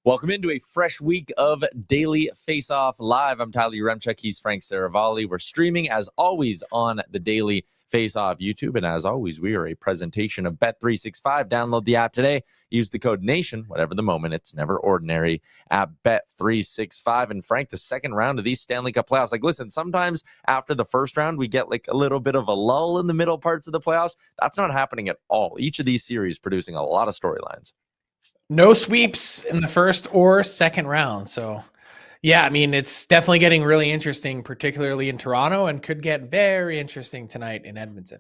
Welcome into a fresh week of Daily Face-Off Live. I'm Tyler Remchuk. He's Frank Saravalli. We're streaming, as always, on the Daily Face-Off YouTube. And as always, we are a presentation of Bet365. Download the app today. Use the code NATION, whatever the moment. It's never ordinary at Bet365. And Frank, the second round of these Stanley Cup playoffs. Like, listen, sometimes after the first round, we get like a little bit of a lull in the middle parts of the playoffs. That's not happening at all. Each of these series producing a lot of storylines. No sweeps in the first or second round. So, yeah, I mean, it's definitely getting really interesting, particularly in Toronto, and could get very interesting tonight in Edmonton.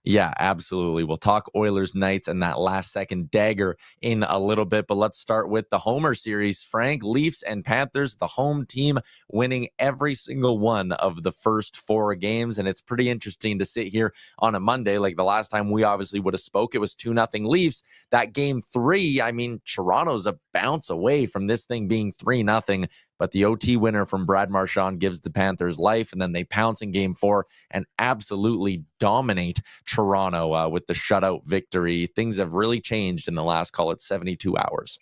Yeah, absolutely. We'll talk Oilers Knights and that last second dagger in a little bit, but let's start with the Homer series. Frank, Leafs and Panthers, the home team winning every single one of the first four games, and it's pretty interesting to sit here on a Monday. Like the last time we obviously would have spoke, it was 2-0 Leafs. That game three, I mean, Toronto's a bounce away from this thing being 3-0. But the OT winner from Brad Marchand gives the Panthers life, and then they pounce in game four and absolutely dominate Toronto with the shutout victory. Things have really changed in the last, call it 72 hours.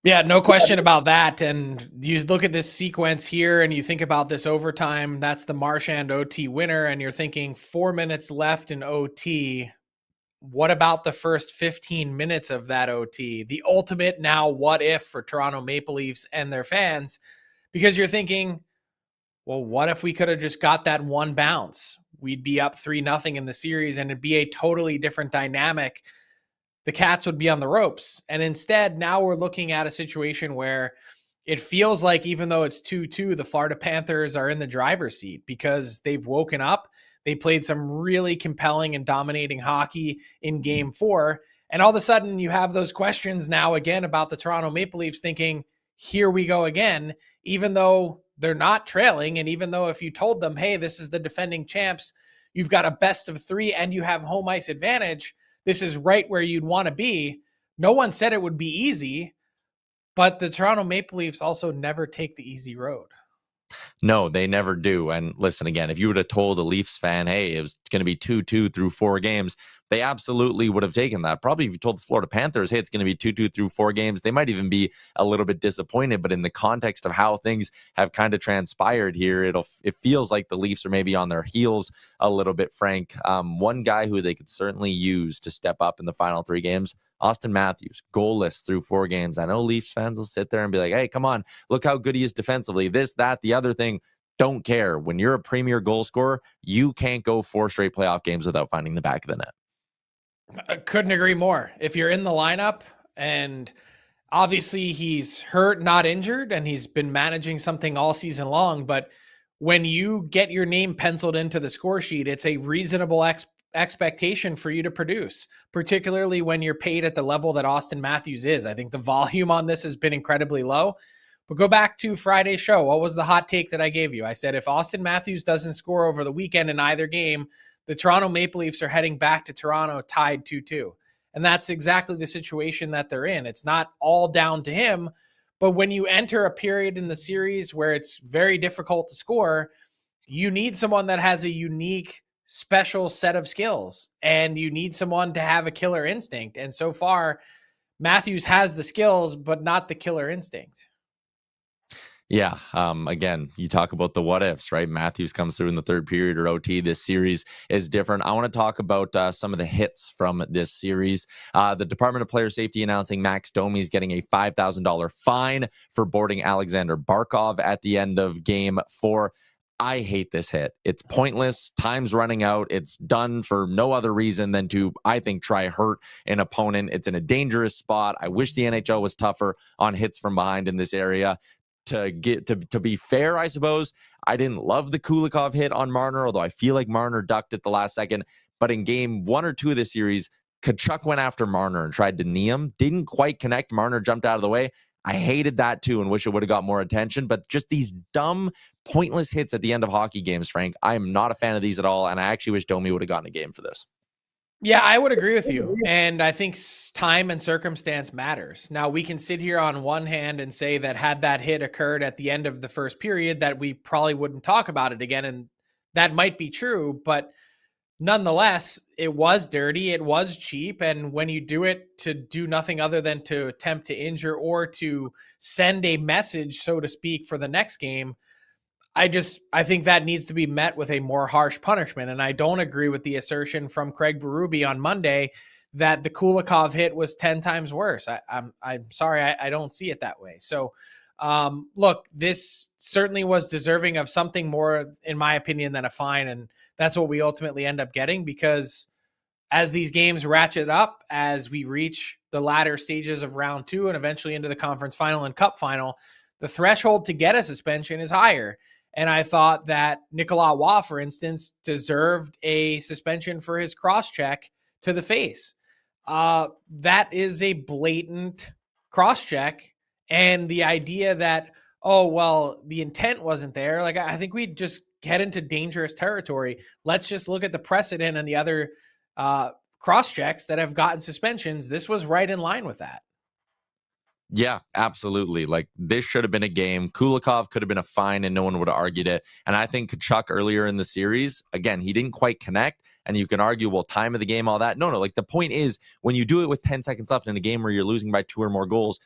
Yeah, no question about that. And you look at this sequence here and you think about this overtime, that's the Marchand OT winner, and you're thinking 4 minutes left in OT. What about the first 15 minutes of that OT? The ultimate now what if for Toronto Maple Leafs and their fans, because you're thinking, well, what if we could have just got that one bounce? We'd be up 3-0 in the series and it'd be a totally different dynamic. The Cats would be on the ropes. And instead, now we're looking at a situation where it feels like even though it's 2-2, the Florida Panthers are in the driver's seat because they've woken up. They played some really compelling and dominating hockey in game four. And all of a sudden you have those questions now again about the Toronto Maple Leafs thinking, here we go again, even though they're not trailing. And even though if you told them, hey, this is the defending champs, you've got a best of three and you have home ice advantage, this is right where you'd want to be. No one said it would be easy, but the Toronto Maple Leafs also never take the easy road. No, they never do. And listen, again, if you would have told a Leafs fan, hey, it was going to be 2-2 through four games, they absolutely would have taken that. Probably if you told the Florida Panthers, hey, it's going to be 2-2 through four games, they might even be a little bit disappointed. But in the context of how things have kind of transpired here, it feels like the Leafs are maybe on their heels a little bit, Frank. One guy who they could certainly use to step up in the final three games, Auston Matthews, goalless through four games. I know Leafs fans will sit there and be like, hey, come on, look how good he is defensively. This, that, the other thing. Don't care. When you're a premier goal scorer, you can't go four straight playoff games without finding the back of the net. I couldn't agree more. If you're in the lineup, and obviously he's hurt, not injured, and he's been managing something all season long, but when you get your name penciled into the score sheet, it's a reasonable expectation for you to produce, particularly when you're paid at the level that Auston Matthews is. I think the volume on this has been incredibly low. But go back to Friday's show. What was the hot take that I gave you? I said, if Auston Matthews doesn't score over the weekend in either game, the Toronto Maple Leafs are heading back to Toronto tied 2-2. And that's exactly the situation that they're in. It's not all down to him, but when you enter a period in the series where it's very difficult to score, you need someone that has a unique, special set of skills, and you need someone to have a killer instinct. And so far, Matthews has the skills, but not the killer instinct. Yeah. Again, you talk about the what ifs, right? Matthews comes through in the third period or OT. This series is different. I want to talk about some of the hits from this series. The Department of Player Safety announcing Max Domi is getting a $5,000 fine for boarding Alexander Barkov at the end of game four. I hate this hit. It's pointless. Time's running out. It's done for no other reason than to, I think, try hurt an opponent. It's in a dangerous spot. I wish the NHL was tougher on hits from behind in this area. To be fair, I suppose, I didn't love the Kulikov hit on Marner, although I feel like Marner ducked at the last second. But in game one or two of this series, Tkachuk went after Marner and tried to knee him. Didn't quite connect. Marner jumped out of the way. I hated that too and wish it would have got more attention. But just these dumb, pointless hits at the end of hockey games, Frank, I am not a fan of these at all. And I actually wish Domi would have gotten a game for this. Yeah, I would agree with you. And I think time and circumstance matters. Now, we can sit here on one hand and say that had that hit occurred at the end of the first period, that we probably wouldn't talk about it again. And that might be true. But nonetheless, it was dirty, it was cheap, and when you do it to do nothing other than to attempt to injure or to send a message, so to speak, for the next game, I think that needs to be met with a more harsh punishment. And I don't agree with the assertion from Craig Berube on Monday that the Kulikov hit was 10 times worse. I'm sorry, I don't see it that way. So look, this certainly was deserving of something more, in my opinion, than a fine. And that's what we ultimately end up getting, because as these games ratchet up, as we reach the latter stages of round 2 and eventually into the conference final and cup final, the threshold to get a suspension is higher. And I thought that Nicolas Waugh, for instance, deserved a suspension for his cross check to the face. That is a blatant cross check. And the idea that, oh, well, the intent wasn't there, like, I think we just get into dangerous territory. Let's just look at the precedent and the other cross checks that have gotten suspensions. This was right in line with that. Yeah, absolutely. Like, this should have been a game. Kulikov could have been a fine and no one would have argued it. And I think Tkachuk earlier in the series, again, he didn't quite connect. And you can argue, well, time of the game, all that. No, like, the point is, when you do it with 10 seconds left in a game where you're losing by 2 or more goals,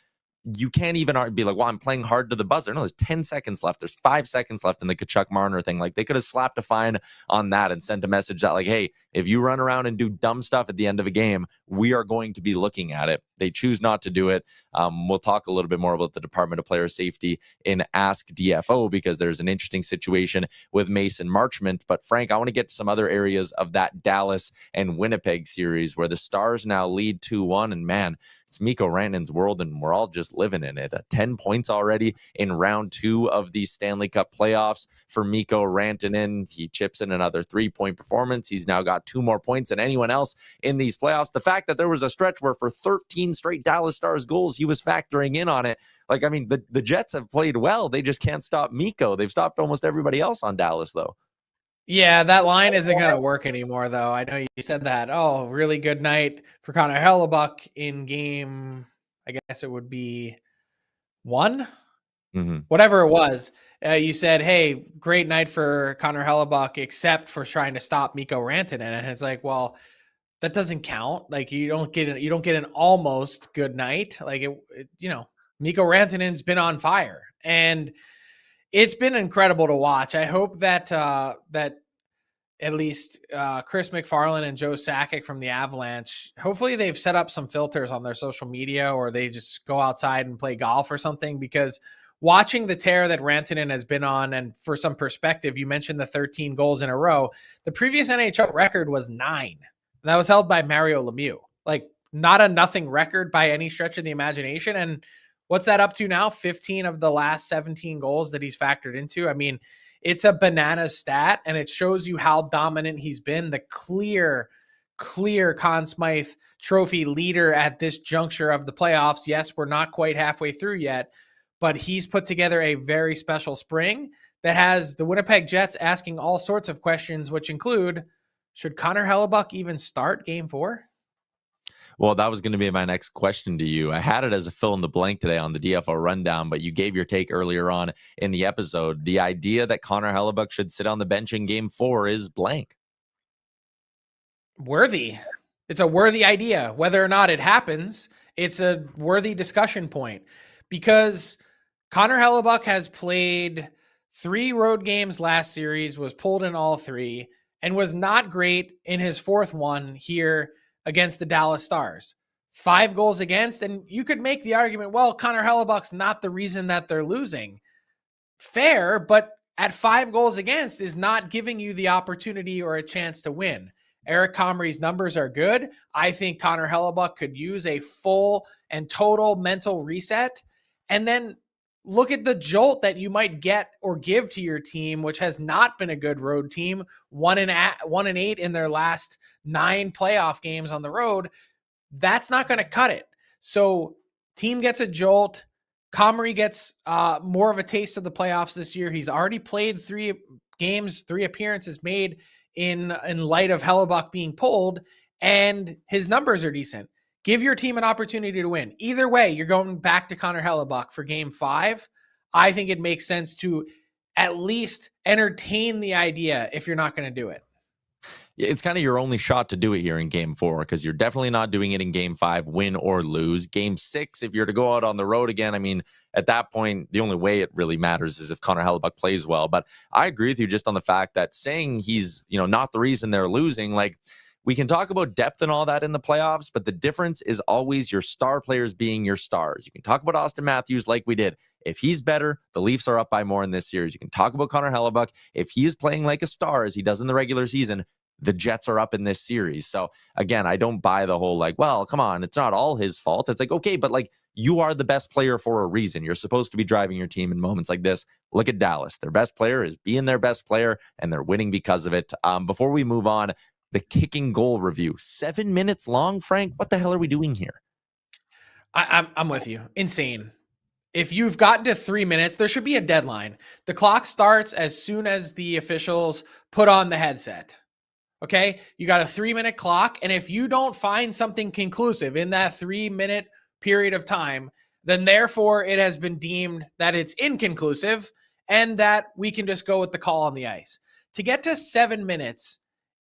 you can't even be like, well, I'm playing hard to the buzzer. No, there's 10 seconds left. There's 5 seconds left in the Tkachuk Marner thing. Like, they could have slapped a fine on that and sent a message that, like, hey, if you run around and do dumb stuff at the end of a game, we are going to be looking at it. They choose not to do it. We'll talk a little bit more about the Department of Player Safety in Ask DFO, because there's an interesting situation with Mason Marchment. But Frank, I want to get to some other areas of that Dallas and Winnipeg series where the Stars now lead 2-1. And man, it's Mikko Rantanen's world, and we're all just living in it. 10 points already in round 2 of the Stanley Cup playoffs for Mikko Rantanen. He chips in another 3-point performance. He's now got 2 more points than anyone else in these playoffs. The fact that there was a stretch where for 13 straight Dallas Stars goals, he was factoring in on it. Like, I mean, the Jets have played well. They just can't stop Mikko. They've stopped almost everybody else on Dallas, though. Yeah, that line isn't going to work anymore, though. I know you said that. Oh, really good night for Connor Hellebuyck in game, I guess it would be 1, whatever it was. You said, hey, great night for Connor Hellebuyck, except for trying to stop Mikko Rantanen. And it's like, well, that doesn't count. Like, you don't get an almost good night. Like, Mikko Rantanen's been on fire, and it's been incredible to watch. I hope that that at least Chris McFarland and Joe Sakic from the Avalanche, hopefully they've set up some filters on their social media, or they just go outside and play golf or something, because watching the tear that Rantanen has been on, and for some perspective, you mentioned the 13 goals in a row. The previous NHL record was 9. That was held by Mario Lemieux. Like, not a nothing record by any stretch of the imagination. And what's that up to now? 15 of the last 17 goals that he's factored into. I mean, it's a banana stat, and it shows you how dominant he's been. The clear Conn Smythe Trophy leader at this juncture of the playoffs. Yes, we're not quite halfway through yet, but he's put together a very special spring that has the Winnipeg Jets asking all sorts of questions, which include, should Connor Hellebuyck even start game 4? Well, that was going to be my next question to you. I had it as a fill in the blank today on the DFO rundown, but you gave your take earlier on in the episode. The idea that Connor Hellebuyck should sit on the bench in game 4 is blank. Worthy. It's a worthy idea. Whether or not it happens, it's a worthy discussion point, because Connor Hellebuyck has played 3 road games last series, was pulled in all 3, and was not great in his 4th one here against the Dallas Stars. 5 goals against, and you could make the argument, well, Connor Hellebuyck's not the reason that they're losing. Fair, but at 5 goals against is not giving you the opportunity or a chance to win. Eric Comrie's numbers are good. I think Connor Hellebuyck could use a full and total mental reset. And then look at the jolt that you might get or give to your team, which has not been a good road team. 1-8 in their last 9 playoff games on the road. That's not going to cut it. So team gets a jolt. Comrie gets more of a taste of the playoffs this year. He's already played 3 games, 3 appearances made in light of Hellebuyck being pulled, and his numbers are decent. Give your team an opportunity to win. Either way, you're going back to Connor Hellebuyck for game 5. I think it makes sense to at least entertain the idea if you're not going to do it. it's kind of your only shot to do it here in game 4, because you're definitely not doing it in game 5, win or lose. Game 6, if you're to go out on the road again, I mean, at that point, the only way it really matters is if Connor Hellebuck plays well. But I agree with you just on the fact that saying he's, not the reason they're losing, like, we can talk about depth and all that in the playoffs, but the difference is always your star players being your stars. You can talk about Austin Matthews like we did. If he's better, the Leafs are up by more in this series. You can talk about Connor Hellebuck. If he is playing like a star as he does in the regular season, the Jets are up in this series. So again, I don't buy the whole like, well, come on, it's not all his fault. It's like, okay, but like, you are the best player for a reason. You're supposed to be driving your team in moments like this. Look at Dallas. Their best player is being their best player, and they're winning because of it. Before we move on, the kicking goal review, 7 minutes long, Frank. What the hell are we doing here? I'm with you. Insane. If you've gotten to 3 minutes, there should be a deadline. The clock starts as soon as the officials put on the headset. Okay? You got a 3-minute clock, and if you don't find something conclusive in that 3-minute period of time, then therefore it has been deemed that it's inconclusive and that we can just go with the call on the ice. To get to 7 minutes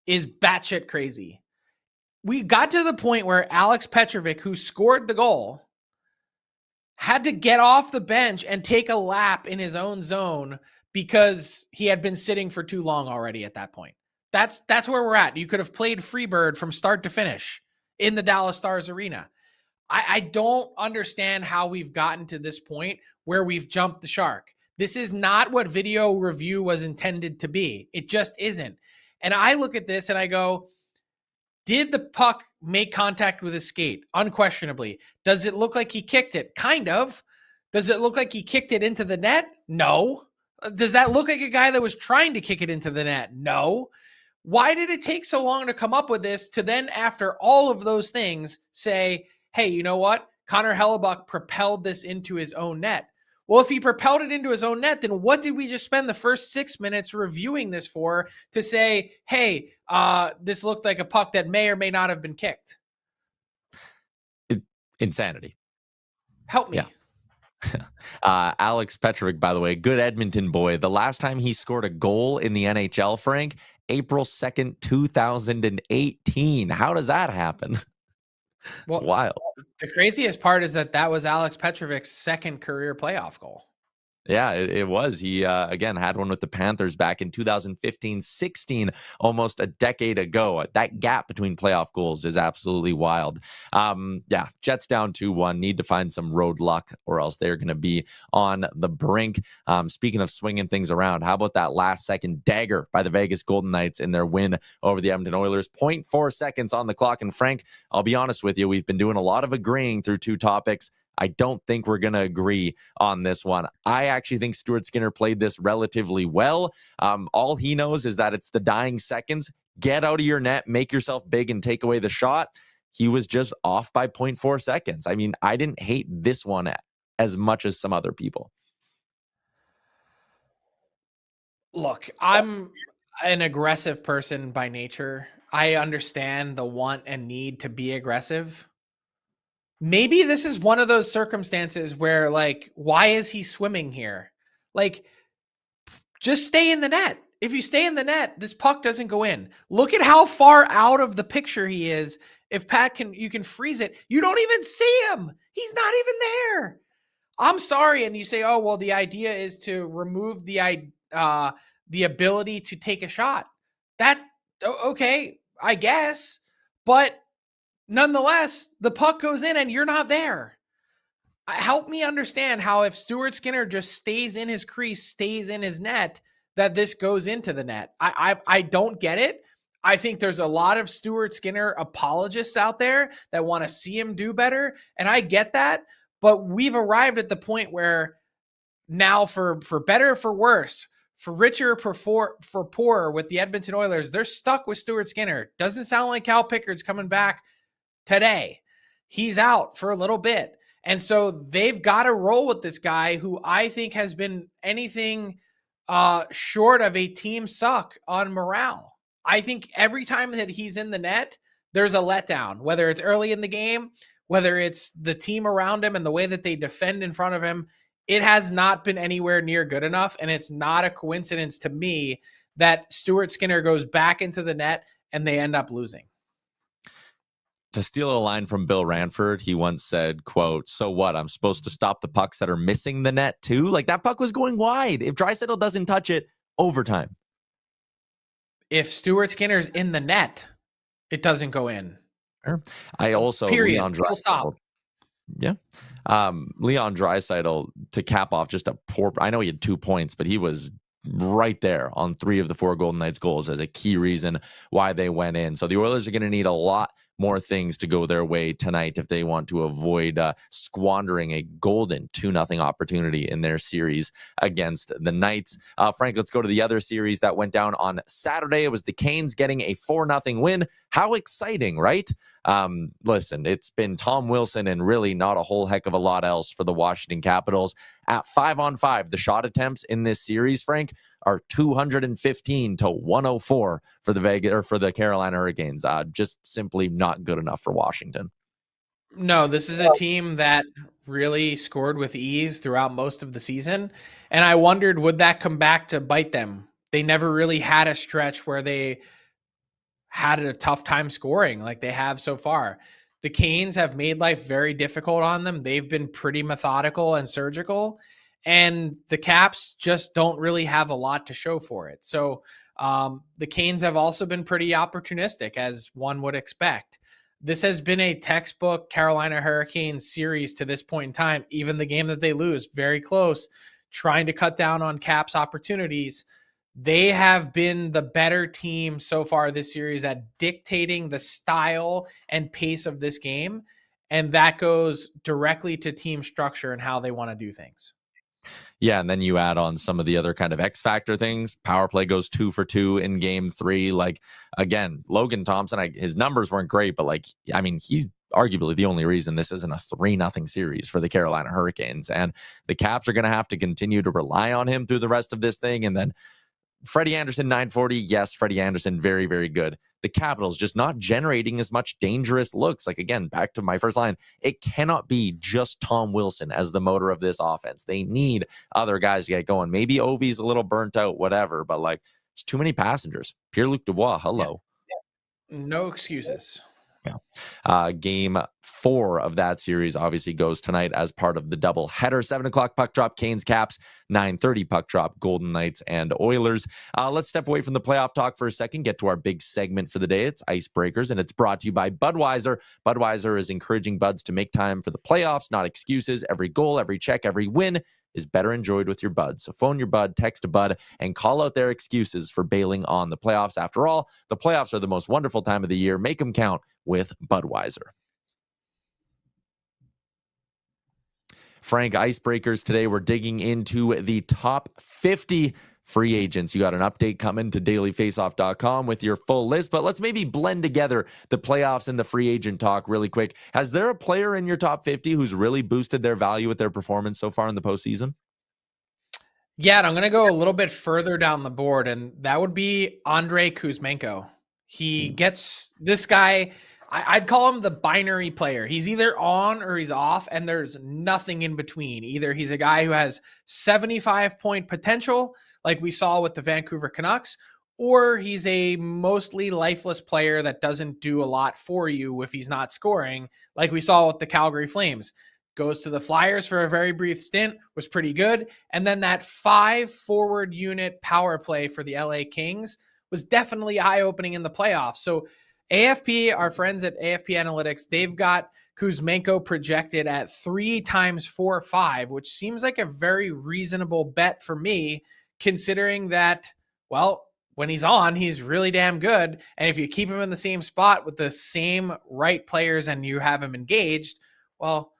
is batshit crazy. We got to the point where Alex Petrovic, who scored the goal, had to get off the bench and take a lap in his own zone because he had been sitting for too long already at that point. That's where we're at. You could have played Freebird from start to finish in the Dallas Stars arena. I don't understand how we've gotten to this point where we've jumped the shark. This is not what video review was intended to be. It just isn't. And I look at this and I go, did the puck make contact with his skate? Unquestionably. Does it look like he kicked it? Kind of. Does it look like he kicked it into the net? No. Does that look like a guy that was trying to kick it into the net? No. Why did it take so long to come up with this to then, after all of those things, say, hey, you know what? Connor Hellebuck propelled this into his own net. Well, if he propelled it into his own net, then what did we just spend the first 6 minutes reviewing this for, to say, hey, this looked like a puck that may or may not have been kicked? Insanity. Help me. Yeah. Alex Petrovic, by the way, good Edmonton boy. The last time he scored a goal in the NHL, Frank, April 2nd, 2018. How does that happen? It's wild. The craziest part is that was Alex Petrovic's second career playoff goal. Yeah, it was. He, again, had one with the Panthers back in 2015-16, almost a decade ago. That gap between playoff goals is absolutely wild. Yeah, Jets down 2-1. Need to find some road luck, or else they're going to be on the brink. Speaking of swinging things around, how about that last-second dagger by the Vegas Golden Knights in their win over the Edmonton Oilers? 0.4 seconds on the clock. And Frank, I'll be honest with you, we've been doing a lot of agreeing through two topics. I don't think we're going to agree on this one. I actually think Stuart Skinner played this relatively well. All he knows is that it's the dying seconds. Get out of your net, make yourself big, and take away the shot. He was just off by 0.4 seconds. I mean, I didn't hate this one as much as some other people. Look, I'm an aggressive person by nature. I understand the want and need to be aggressive. Maybe this is one of those circumstances where, like, why is he swimming here? Like, just stay in the net. If you stay in the net, this puck doesn't go in. Look at how far out of the picture he is. If you can freeze it. You don't even see him. He's not even there. I'm sorry. And you say, oh, well, the idea is to remove the ability to take a shot. That's okay, I guess. But nonetheless, the puck goes in and you're not there. Help me understand how, if Stuart Skinner just stays in his crease, stays in his net, that this goes into the net. I don't get it. I think there's a lot of Stuart Skinner apologists out there that want to see him do better, and I get that. But we've arrived at the point where now, for better or for worse, for richer for poorer, with the Edmonton Oilers, they're stuck with Stuart Skinner. Doesn't sound like Cal Pickard's coming back today. He's out for a little bit. And so they've got to roll with this guy who I think has been anything short of a team suck on morale. I think every time that he's in the net, there's a letdown, whether it's early in the game, whether it's the team around him and the way that they defend in front of him. It has not been anywhere near good enough. And it's not a coincidence to me that Stuart Skinner goes back into the net and they end up losing. To steal a line from Bill Ranford, he once said, quote, "So what? I'm supposed to stop the pucks that are missing the net too?" Like, that puck was going wide. If Draisaitl doesn't touch it, overtime. If Stuart Skinner's in the net, it doesn't go in. Sure. I also, Period. Leon Full stop. Draisaitl. Yeah. Leon Draisaitl, to cap off just a poor, I know he had 2 points, but he was right there on 3 of the 4 Golden Knights goals as a key reason why they went in. So the Oilers are going to need a lot more things to go their way tonight if they want to avoid squandering a golden 2-0 opportunity in their series against the Knights. Frank, let's go to the other series that went down on Saturday. It was the Canes getting a 4-0 win. How exciting, right? Listen, it's been Tom Wilson and really not a whole heck of a lot else for the Washington Capitals. At 5-on-5, the shot attempts in this series, Frank, are 215 to 104 for the Carolina Hurricanes. Just simply not good enough for Washington. No, this is a team that really scored with ease throughout most of the season. And I wondered, would that come back to bite them? They never really had a stretch where they had a tough time scoring like they have so far. The Canes have made life very difficult on them. They've been pretty methodical and surgical, and the Caps just don't really have a lot to show for it. So the Canes have also been pretty opportunistic, as one would expect. This has been a textbook Carolina Hurricanes series to this point in time. Even the game that they lose, very close, trying to cut down on Caps opportunities. They have been the better team so far this series at dictating the style and pace of this game. And that goes directly to team structure and how they want to do things. Yeah, and then you add on some of the other kind of X factor things. Power play goes 2 for 2 in game 3. Like, again, Logan Thompson, his numbers weren't great, but he's arguably the only reason this isn't a 3-0 series for the Carolina Hurricanes. And the Caps are going to have to continue to rely on him through the rest of this thing. And then Freddie Anderson, 940. Yes, Freddie Anderson, very, very good. The Capitals just not generating as much dangerous looks. Like, again, back to my first line, it cannot be just Tom Wilson as the motor of this offense. They need other guys to get going. Maybe Ovi's a little burnt out, whatever, but it's too many passengers. Pierre-Luc Dubois, hello. Yeah. No excuses. Yeah. Game 4 of that series obviously goes tonight as part of the double header. 7 o'clock puck drop, Canes Caps. 9:30 puck drop, Golden Knights and Oilers. Let's step away from the playoff talk for a second, get to our big segment for the day. It's Icebreakers, and it's brought to you by Budweiser. Budweiser is encouraging buds to make time for the playoffs, not excuses. Every goal, every check, every win is better enjoyed with your bud. So phone your bud, text a bud, and call out their excuses for bailing on the playoffs. After all, the playoffs are the most wonderful time of the year. Make them count with Budweiser. Frank, Icebreakers today, we're digging into the top 50 free agents. You got an update coming to dailyfaceoff.com with your full list, but let's maybe blend together the playoffs and the free agent talk really quick. Has there a player in your top 50 who's really boosted their value with their performance so far in the postseason? Yeah, and I'm going to go a little bit further down the board, and that would be Andrei Kuzmenko. He gets this guy. I'd call him the binary player. He's either on or he's off, and there's nothing in between. Either he's a guy who has 75-point potential, like we saw with the Vancouver Canucks, or he's a mostly lifeless player that doesn't do a lot for you if he's not scoring, like we saw with the Calgary Flames. Goes to the Flyers for a very brief stint, was pretty good. And then that 5-forward unit power play for the LA Kings was definitely eye-opening in the playoffs. So AFP, our friends at AFP Analytics, they've got Kuzmenko projected at 3 times 4.5, which seems like a very reasonable bet for me, considering that, well, when he's on, he's really damn good. And if you keep him in the same spot with the same right players and you have him engaged, well,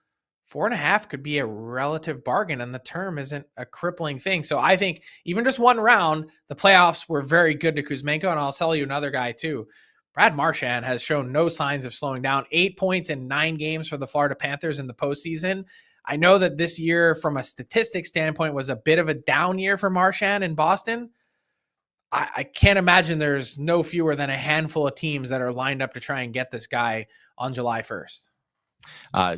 4.5 could be a relative bargain, and the term isn't a crippling thing. So I think even just one round, the playoffs were very good to Kuzmenko, and I'll tell you another guy too. Brad Marchand has shown no signs of slowing down. 8 points in 9 games for the Florida Panthers in the postseason. I know that this year, from a statistics standpoint, was a bit of a down year for Marchand in Boston. I can't imagine there's no fewer than a handful of teams that are lined up to try and get this guy on July 1st.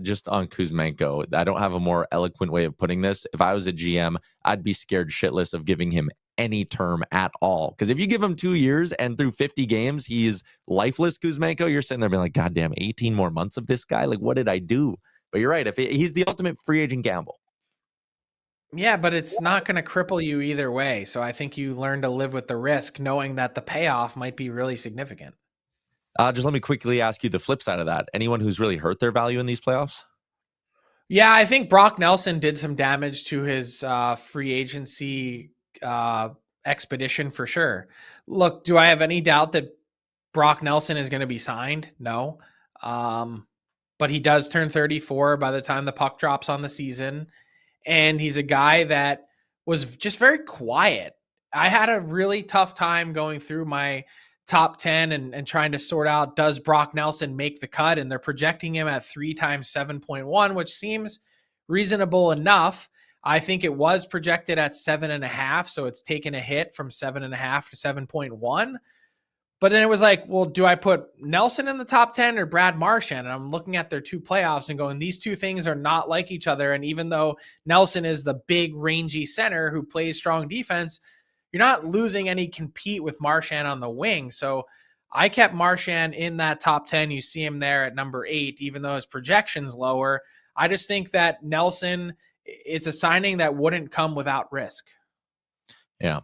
Just on Kuzmenko, I don't have a more eloquent way of putting this. If I was a GM, I'd be scared shitless of giving him any term at all. Because if you give him 2 years and through 50 games, he's lifeless, Kuzmenko, you're sitting there being like, God damn, 18 more months of this guy? Like, what did I do? But you're right. He's the ultimate free agent gamble. Yeah, but it's not going to cripple you either way. So I think you learn to live with the risk, knowing that the payoff might be really significant. Just let me quickly ask you the flip side of that. Anyone who's really hurt their value in these playoffs? Yeah, I think Brock Nelson did some damage to his free agency expedition for sure. Look, do I have any doubt that Brock Nelson is going to be signed? No. But he does turn 34 by the time the puck drops on the season. And he's a guy that was just very quiet. I had a really tough time going through my top 10 and trying to sort out, does Brock Nelson make the cut? And they're projecting him at 3 times 7.1, which seems reasonable enough. I think it was projected at 7.5, so it's taken a hit from 7.5 to 7.1. But then it was like, well, do I put Nelson in the top 10 or Brad Marchand? And I'm looking at their two playoffs and going, these two things are not like each other. And even though Nelson is the big, rangy center who plays strong defense, you're not losing any compete with Marchand on the wing. So I kept Marchand in that top 10. You see him there at number 8, even though his projection's lower. I just think that Nelson, it's a signing that wouldn't come without risk. Yeah.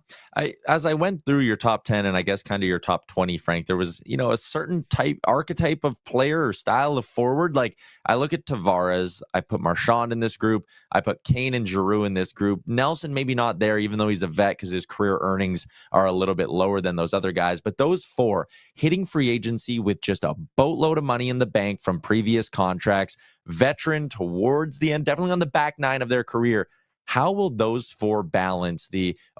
As I went through your top 10 and I guess kind of your top 20, Frank, there was, a certain archetype of player or style of forward. Like I look at Tavares, I put Marchand in this group. I put Kane and Giroux in this group. Nelson, maybe not there, even though he's a vet because his career earnings are a little bit lower than those other guys. But those 4 hitting free agency with just a boatload of money in the bank from previous contracts, veteran towards the end, definitely on the back 9 of their career. How will those 4 balance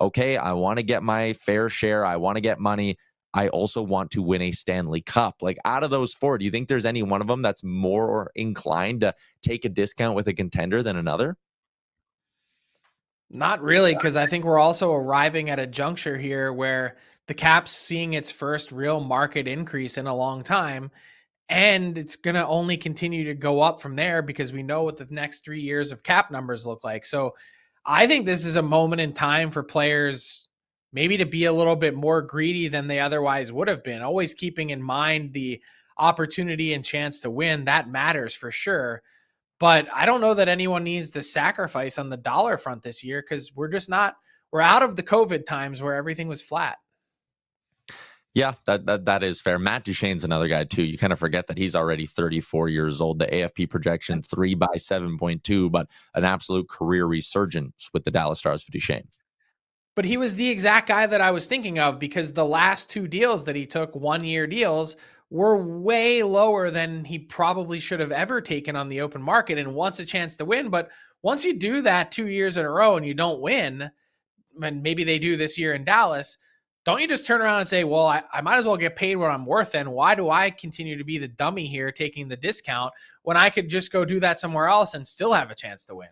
okay, I want to get my fair share. I want to get money. I also want to win a Stanley Cup. Like out of those 4, do you think there's any one of them that's more inclined to take a discount with a contender than another? Not really, because I think we're also arriving at a juncture here where the cap's seeing its first real market increase in a long time. And it's going to only continue to go up from there because we know what the next 3 years of cap numbers look like. So I think this is a moment in time for players maybe to be a little bit more greedy than they otherwise would have been, always keeping in mind the opportunity and chance to win. That matters for sure. But I don't know that anyone needs to sacrifice on the dollar front this year because we're out of the COVID times where everything was flat. Yeah, that is fair. Matt Duchene's another guy too. You kind of forget that he's already 34 years old. The AFP projection 3 by 7.2, but an absolute career resurgence with the Dallas Stars for Duchene. But he was the exact guy that I was thinking of because the last 2 deals that he took, 1-year deals, were way lower than he probably should have ever taken on the open market and wants a chance to win. But once you do that 2 years in a row and you don't win, and maybe they do this year in Dallas, don't you just turn around and say, well, I might as well get paid what I'm worth then. Why do I continue to be the dummy here taking the discount when I could just go do that somewhere else and still have a chance to win?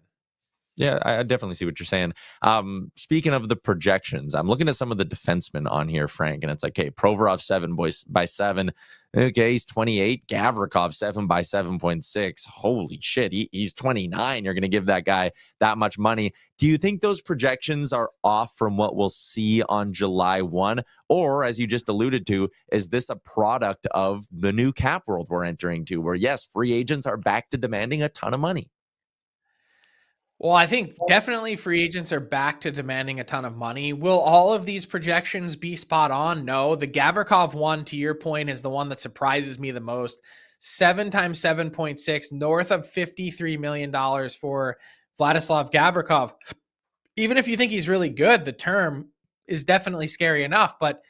Yeah, I definitely see what you're saying. Speaking of the projections, I'm looking at some of the defensemen on here, Frank, and it's like, okay, Provorov 7 by 7. Okay, he's 28. Gavrikov 7 by 7.6. Holy shit, he's 29. You're going to give that guy that much money. Do you think those projections are off from what we'll see on July 1? Or, as you just alluded to, is this a product of the new cap world we're entering to, where, yes, free agents are back to demanding a ton of money? Well, I think definitely free agents are back to demanding a ton of money. Will all of these projections be spot on? No. The Gavrikov one, to your point, is the one that surprises me the most. 7 times 7.6, north of $53 million for Vladislav Gavrikov. Even if you think he's really good, the term is definitely scary enough. But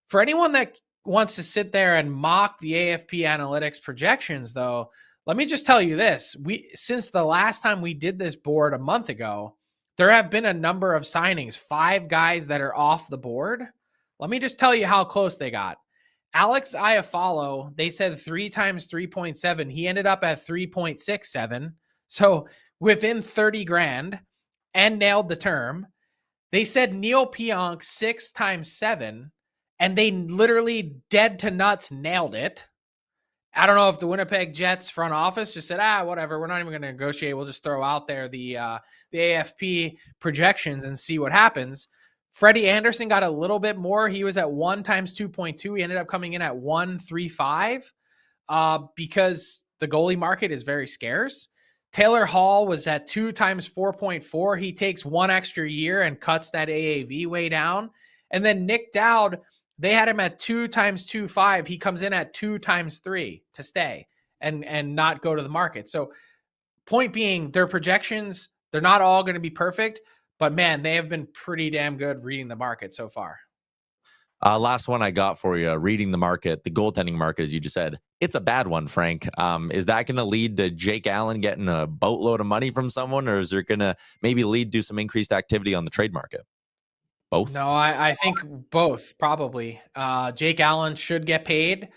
for anyone that wants to sit there and mock the AFP analytics projections, though, let me just tell you this. Since the last time we did this board a month ago, there have been a number of signings, 5 guys that are off the board. Let me just tell you how close they got. Alex Iafallo, they said 3 times 3.7. He ended up at 3.67. So within 30 grand and nailed the term. They said Neil Pionk 6 times 7, and they literally dead to nuts nailed it. I don't know if the Winnipeg Jets front office just said, whatever, we're not even going to negotiate. We'll just throw out there the AFP projections and see what happens. Freddie Anderson got a little bit more. He was at 1 times 2.2. He ended up coming in at 1.35 because the goalie market is very scarce. Taylor Hall was at 2 times 4.4. He takes one extra year and cuts that AAV way down. And then Nick Dowd, they had him at 2 times 2.5. He comes in at 2 times 3 to stay and not go to the market. So point being, their projections, they're not all going to be perfect, but man, they have been pretty damn good reading the market so far. Last one I got for you, reading the market, the goaltending market, as you just said, it's a bad one, Frank. Is that going to lead to Jake Allen getting a boatload of money from someone, or is there going to maybe lead to some increased activity on the trade market? Both? No, I think both probably. Jake Allen should get paid.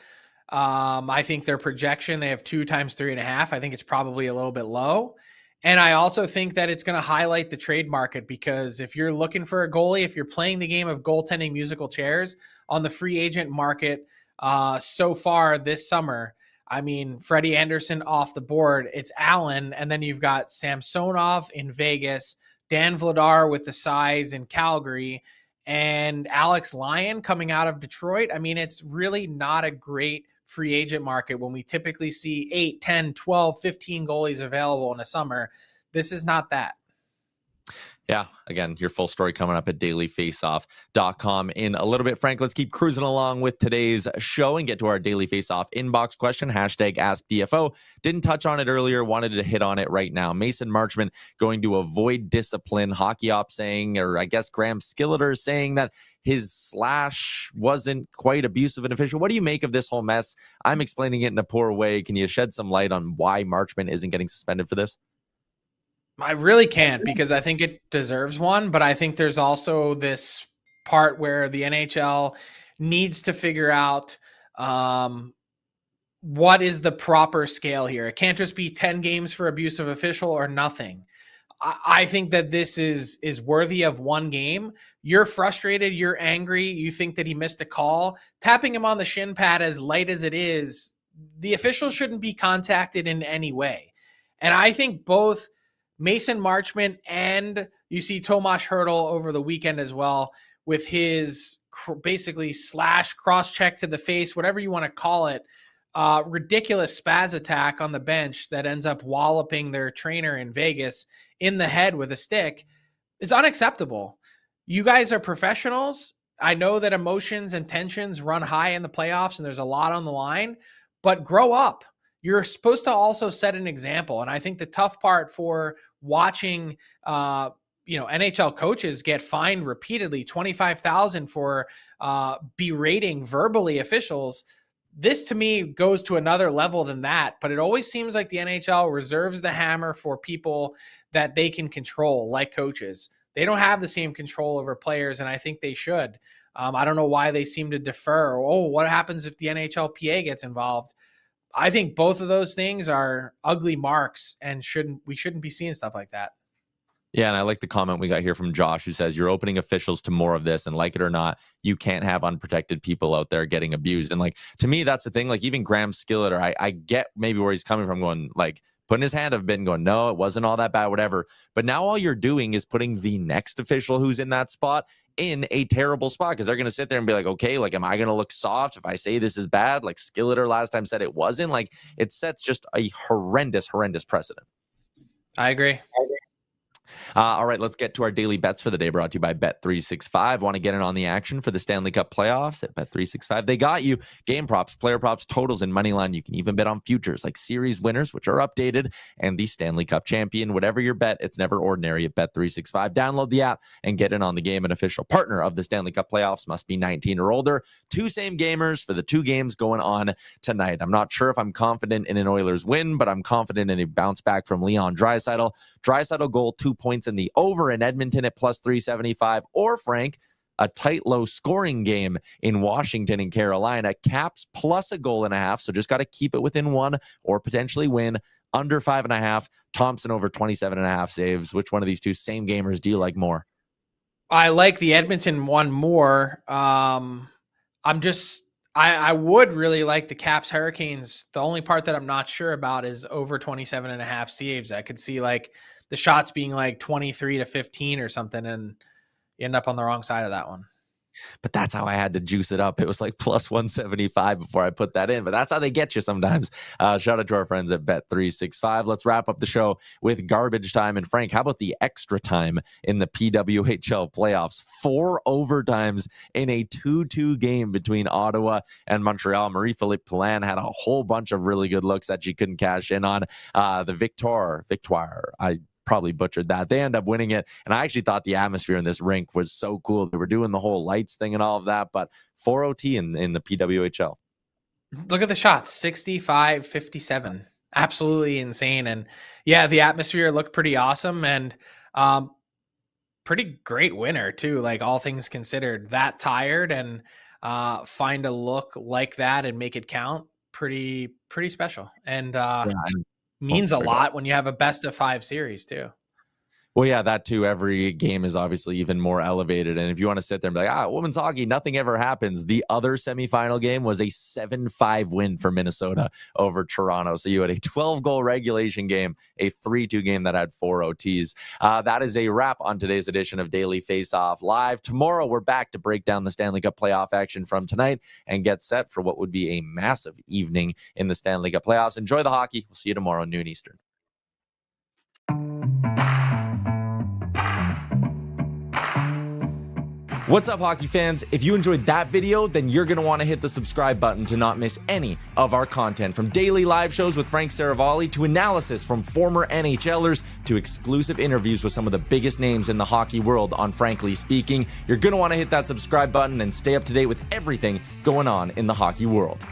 I think their projection, they have 2 times 3.5. I think it's probably a little bit low. And I also think that it's going to highlight the trade market, because if you're looking for a goalie, if you're playing the game of goaltending musical chairs on the free agent market so far this summer, I mean, Freddie Anderson off the board, it's Allen, and then you've got Samsonov in Vegas, Dan Vladar with the size in Calgary, and Alex Lyon coming out of Detroit. I mean, it's really not a great free agent market when we typically see 8, 10, 12, 15 goalies available in a summer. This is not that. Yeah, again, your full story coming up at dailyfaceoff.com in a little bit. Frank, let's keep cruising along with today's show and get to our Daily Faceoff inbox question, hashtag AskDFO. Didn't touch on it earlier, wanted to hit on it right now. Mason Marchment going to avoid discipline. Hockey Op saying, or I guess Graham Skilleter saying that his slash wasn't quite abusive an official. What do you make of this whole mess? I'm explaining it in a poor way. Can you shed some light on why Marchment isn't getting suspended for this? I really can't, because I think it deserves one, but I think there's also this part where the NHL needs to figure out what is the proper scale here. It can't just be 10 games for abusive official or nothing. I think that this is worthy of one game. You're frustrated, you're angry, you think that he missed a call. Tapping him on the shin pad, as light as it is, the official shouldn't be contacted in any way. And I think both Mason Marchment and you see Tomas Hertl over the weekend as well, with his basically slash cross check to the face, whatever you want to call it, ridiculous spaz attack on the bench that ends up walloping their trainer in Vegas in the head with a stick is unacceptable. You guys are professionals. I know that emotions and tensions run high in the playoffs and there's a lot on the line, but grow up. You're supposed to also set an example. And I think the tough part for watching, NHL coaches get fined repeatedly, $25,000 for berating verbally officials. This to me goes to another level than that, but it always seems like the NHL reserves the hammer for people that they can control, like coaches. They don't have the same control over players, and I think they should. I don't know why they seem to defer. Oh, what happens if the NHLPA gets involved? I think both of those things are ugly marks, and we shouldn't be seeing stuff like that. Yeah, and I like the comment we got here from Josh, who says, you're opening officials to more of this, and like it or not, you can't have unprotected people out there getting abused. And like, to me, that's the thing. Like, even Graham Skilleter, I get maybe where he's coming from, going like, putting his hand up and going, no, it wasn't all that bad, whatever. But now all you're doing is putting the next official who's in that spot in a terrible spot, because they're going to sit there and be like, okay, like, am I going to look soft if I say this is bad? Like Skilleter last time said it wasn't. Like, it sets just a horrendous precedent. I agree. All right, let's get to our daily bets for the day, brought to you by Bet365. Want to get in on the action for the Stanley Cup playoffs at Bet365? They got you. Game props, player props, totals, and money line. You can even bet on futures like series winners, which are updated, and the Stanley Cup champion. Whatever your bet, it's never ordinary at Bet365. Download the app and get in on the game. An official partner of the Stanley Cup playoffs, must be 19 or older. Two same gamers for the two games going on tonight. I'm not sure if I'm confident in an Oilers win, but I'm confident in a bounce back from Leon Draisaitl. Draisaitl goal, 2 points in the over in Edmonton at plus 375, or Frank, a tight low scoring game in Washington and Carolina. Caps plus a goal and a half, so just got to keep it within one or potentially win. Under 5.5. Thompson over 27.5 saves. Which one of these two same gamers do you like more? I like the Edmonton one more. I would really like the Caps Hurricanes. The only part that I'm not sure about is over 27.5 saves. I could see like the shots being like 23-15 or something. And you end up on the wrong side of that one. But that's how I had to juice it up. It was like plus 175 before I put that in. But that's how they get you sometimes. Shout out to our friends at Bet365. Let's wrap up the show with garbage time. And Frank, how about the extra time in the PWHL playoffs? 4 overtimes in a 2-2 game between Ottawa and Montreal. Marie-Philippe Poulin had a whole bunch of really good looks that she couldn't cash in on. The Victoire, I probably butchered that. They end up winning it. And I actually thought the atmosphere in this rink was so cool. They were doing the whole lights thing and all of that, but 4 OT in the PWHL. Look at the shots, 65-57. Absolutely insane. And yeah, the atmosphere looked pretty awesome and pretty great winner too. Like all things considered, that tired and find a look like that and make it count. Pretty special. And means a lot when you have a best of 5 series too. Well, yeah, that too. Every game is obviously even more elevated. And if you want to sit there and be like, women's hockey, nothing ever happens. The other semifinal game was a 7-5 win for Minnesota over Toronto. So you had a 12-goal regulation game, a 3-2 game that had 4 OTs. That is a wrap on today's edition of Daily Faceoff Live. Tomorrow, we're back to break down the Stanley Cup playoff action from tonight and get set for what would be a massive evening in the Stanley Cup playoffs. Enjoy the hockey. We'll see you tomorrow, noon Eastern. What's up, hockey fans? If you enjoyed that video, then you're going to want to hit the subscribe button to not miss any of our content. From daily live shows with Frank Saravalli to analysis from former NHLers to exclusive interviews with some of the biggest names in the hockey world on Frankly Speaking. You're going to want to hit that subscribe button and stay up to date with everything going on in the hockey world.